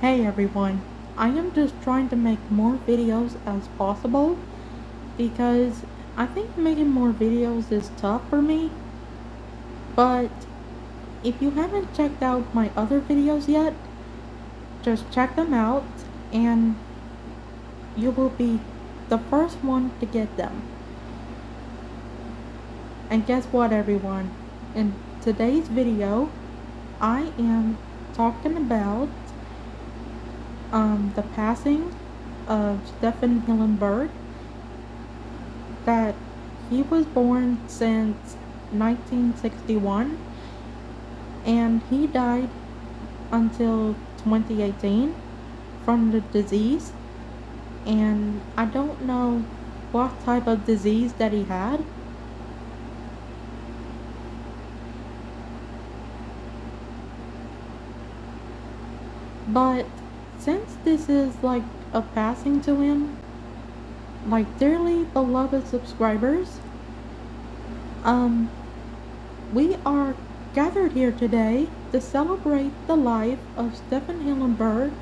Hey everyone, I am just trying to make more videos as possible because I think making more videos is tough for me, but if you haven't checked out my other videos yet, just check them out and you will be the first one to get them. And guess what everyone? In today's video, I am talking about the passing of Stefan Hillenburg, that he was born since 1961 and he died until 2018 from the disease. And I don't know what type of disease that he had, but since this is like a passing to him, like dearly beloved subscribers, um we are gathered here today to celebrate the life of Stefan Hillenburg,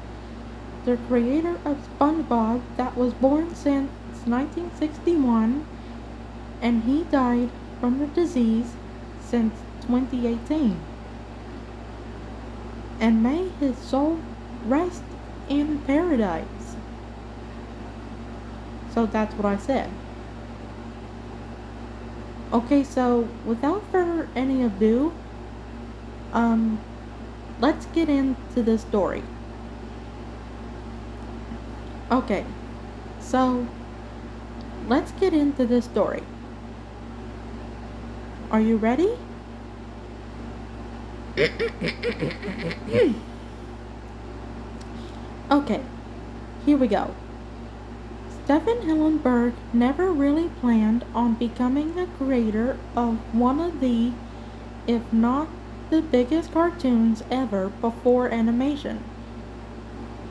the creator of SpongeBob, that was born since 1961 and he died from the disease since 2018. And may his soul rest in paradise. So that's what I said. Okay, so without further any ado, um, let's get into the story. Okay, so let's get into the story. Are you ready? Okay, here we go. Stefan Hillenburg never really planned on becoming the creator of one of the, if not the biggest cartoons ever before animation.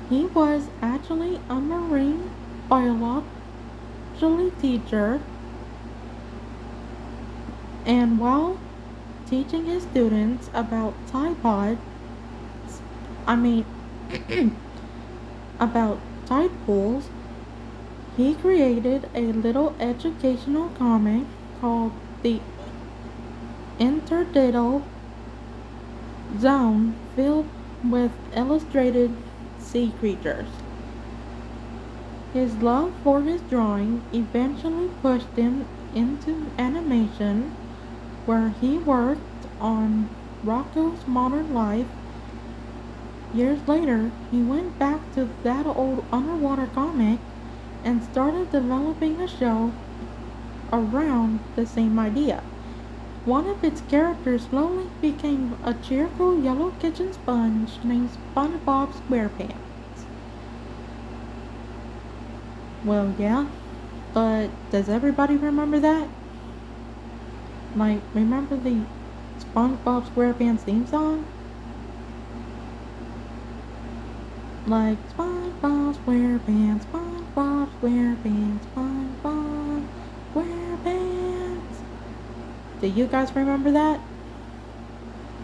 He was actually a marine biology teacher, and while teaching his students about Tide Pods, I mean, about tide pools, he created a little educational comic called The Interdiddle Zone, filled with illustrated sea creatures. His love for his drawing eventually pushed him into animation, where he worked on Rocko's Modern Life. Years later, he went back to that old underwater comic and started developing a show around the same idea. One of its characters slowly became a cheerful yellow kitchen sponge named SpongeBob SquarePants. Well, yeah, but does everybody remember that? Like, remember the SpongeBob SquarePants theme song? Like, SpongeBob SquarePants, SpongeBob SquarePants, SpongeBob SquarePants. Do you guys remember that?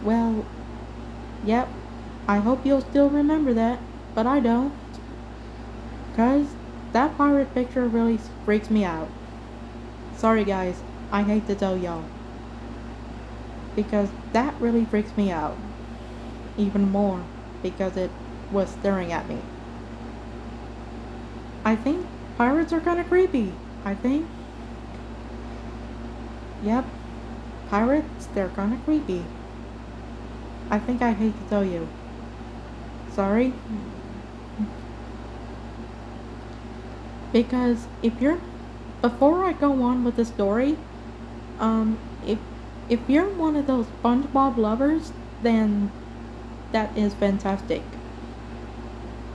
Well, yep, I hope you'll still remember that, but I don't. Cause that pirate picture really freaks me out. Sorry guys, I hate to tell y'all. Because that really freaks me out. Even more, because it was staring at me. I think pirates are kinda creepy. I think. Yep, pirates, they're kinda creepy. I think I hate to tell you. Sorry. Because if you're, before I go on with the story, um, if if you're one of those SpongeBob lovers, then that is fantastic.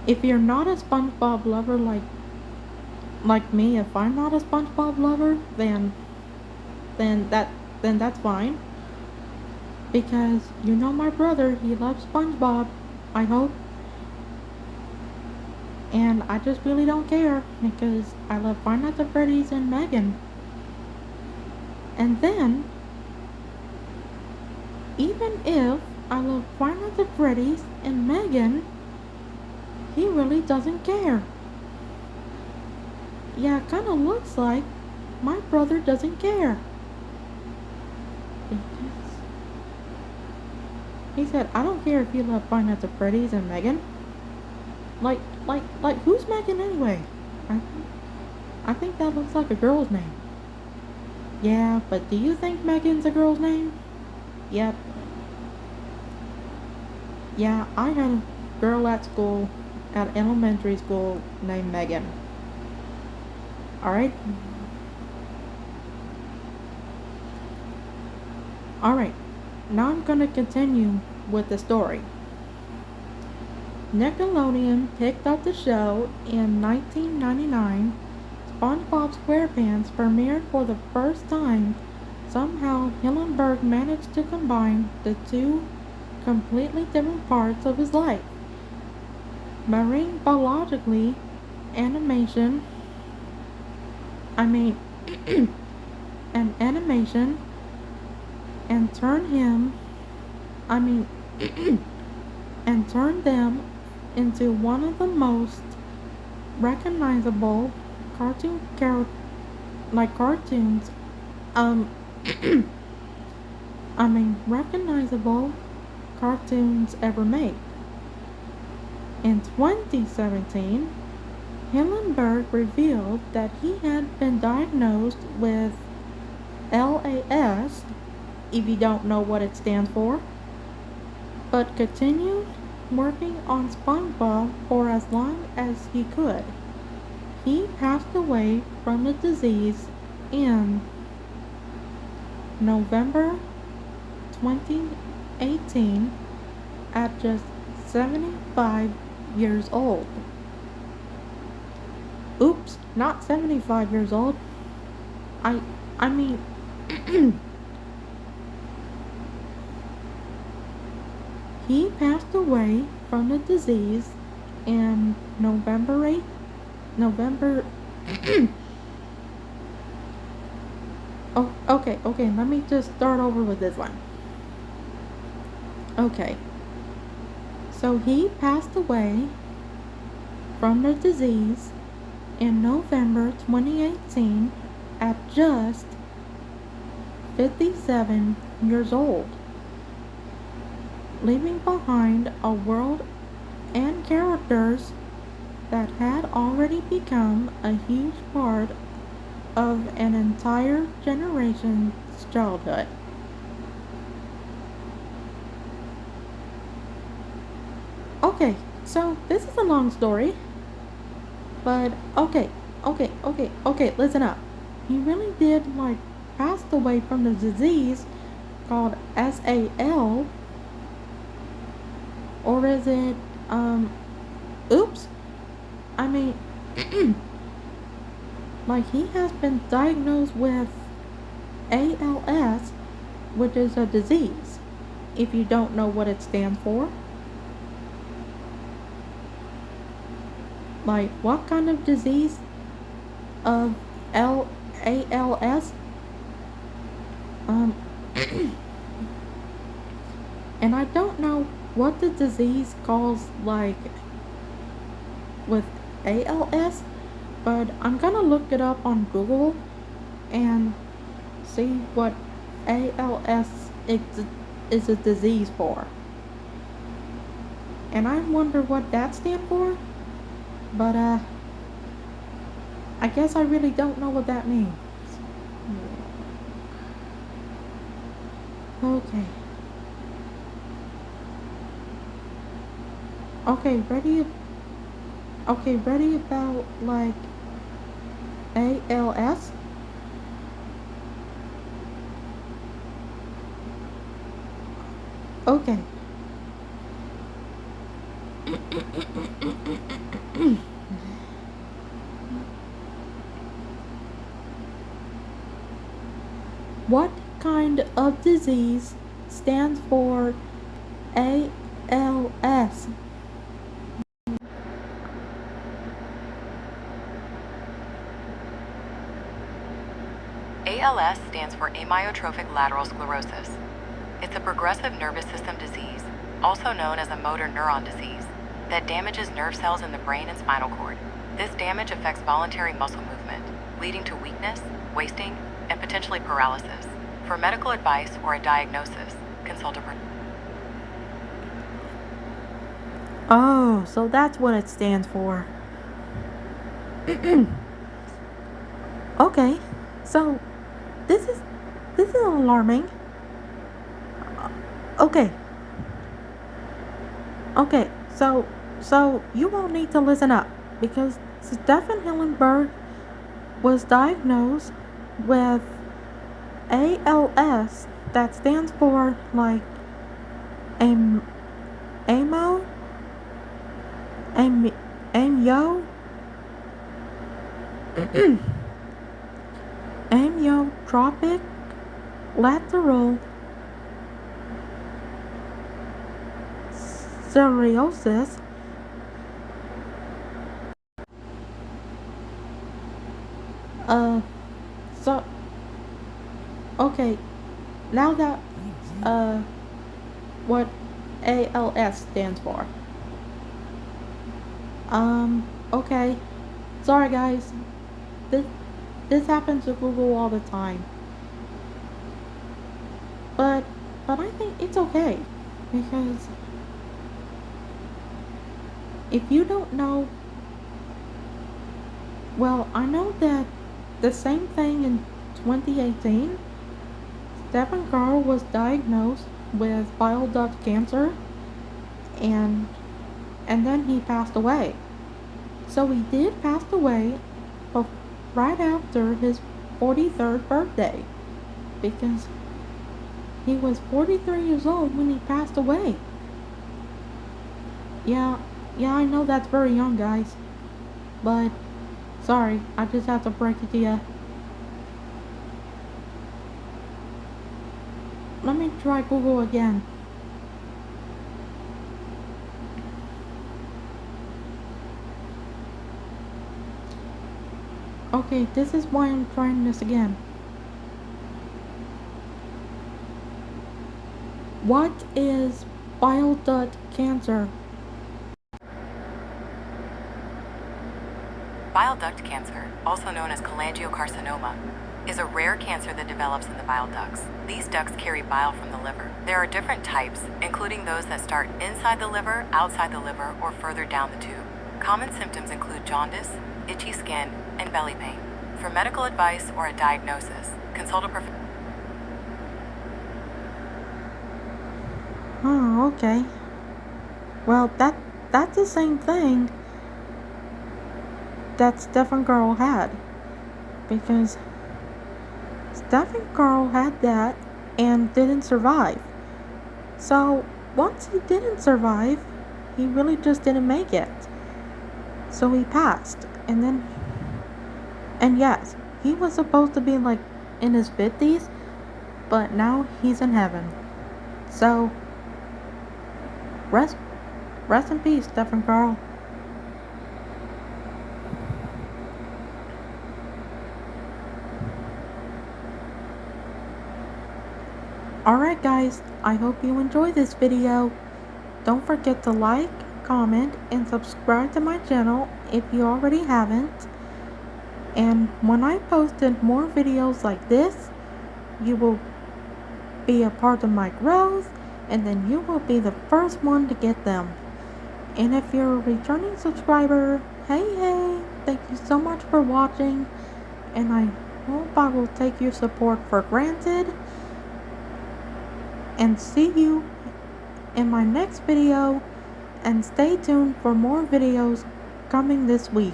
If you're not a SpongeBob lover like me, if I'm not a SpongeBob lover, then that then that's fine. Because you know my brother, he loves SpongeBob, I hope. And I just really don't care because I love Five Nights at Freddy's and Megan. And then, even if I love Five Nights at Freddy's and Megan, he really doesn't care. Yeah, kinda looks like my brother doesn't care. He said, I don't care if you love Five Nights at Freddy's and Megan. Like, who's Megan anyway? I, I think that looks like a girl's name. Yeah, but do you think Megan's a girl's name? Yep. Yeah, I had a girl at school, at elementary school, named Megan. Alright? Alright, now I'm gonna continue with the story. Nickelodeon picked up the show in 1999. SpongeBob SquarePants premiered for the first time. Somehow, Hillenburg managed to combine the two completely different parts of his life. Marine biologically animation I mean an animation and turn him I mean and turn them into one of the most recognizable cartoons recognizable cartoons ever made. In 2017, Hillenburg revealed that he had been diagnosed with LAS, if you don't know what it stands for, but continued working on SpongeBob for as long as he could. He passed away from the disease in November 2018 at just 75 years old. Oops, not 75 years old. I mean he passed away from the disease in November Oh, okay, let me just start over with this one. Okay. So he passed away from the disease in November 2018 at just 57 years old, leaving behind a world and characters that had already become a huge part of an entire generation's childhood. Okay, so this is a long story, but okay, listen up. He really did passed away from the disease called SAL, or is it, oops, I mean, he has been diagnosed with ALS, which is a disease, if you don't know what it stands for. What kind of disease of ALS? And I don't know what the disease calls, with ALS, but I'm gonna look it up on Google and see what ALS is a disease for. And I wonder what that stands for, but I guess I really don't know what that means. Okay. Okay, ready? Okay, ready about ALS? Okay. What kind of disease stands for ALS? ALS stands for amyotrophic lateral sclerosis. It's a progressive nervous system disease, also known as a motor neuron disease. that damages nerve cells in the brain and spinal cord. This damage affects voluntary muscle movement, leading to weakness, wasting, and potentially paralysis. For medical advice or a diagnosis, consult a Oh, so that's what it stands for. Okay, so this is alarming. Okay. Okay, so you all need to listen up because Stefan Hillenberg was diagnosed with ALS, that stands for like am amo am amyo amyotrophic lateral sclerosis. So okay, now that what ALS stands for. Okay. Sorry guys. This this happens to Google all the time. But I think it's okay because if you don't know, well, I know that the same thing in 2018, Stephen Carl was diagnosed with bile duct cancer and then he passed away. So he did pass away right after his 43rd birthday because he was 43 years old when he passed away. Yeah, I know that's very young, guys. But, sorry, I just have to break it to you. Let me try Google again. Okay, this is why I'm trying this again. What is bile duct cancer? Bile duct cancer, also known as cholangiocarcinoma, is a rare cancer that develops in the bile ducts. These ducts carry bile from the liver. There are different types, including those that start inside the liver, outside the liver, or further down the tube. Common symptoms include jaundice, itchy skin, and belly pain. For medical advice or a diagnosis, consult a professional. Oh, okay. Well, that's the same thing that Stephen Carl had. Because Stephen Carl had that and didn't survive. So, once he didn't survive, he really just didn't make it. So he passed. And yes, he was supposed to be like in his 50s, but now he's in heaven. So, rest in peace, Stephen Carl. Alright guys, I hope you enjoyed this video. Don't forget to like, comment, and subscribe to my channel if you already haven't. And when I posted more videos like this, you will be a part of my growth, and then you will be the first one to get them. And if you're a returning subscriber, hey, thank you so much for watching, and I hope I will take your support for granted. And see you in my next video, and stay tuned for more videos coming this week.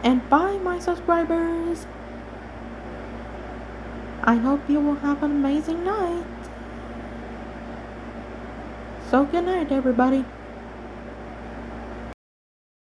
And bye, my subscribers. I hope you will have an amazing night. So good night, everybody.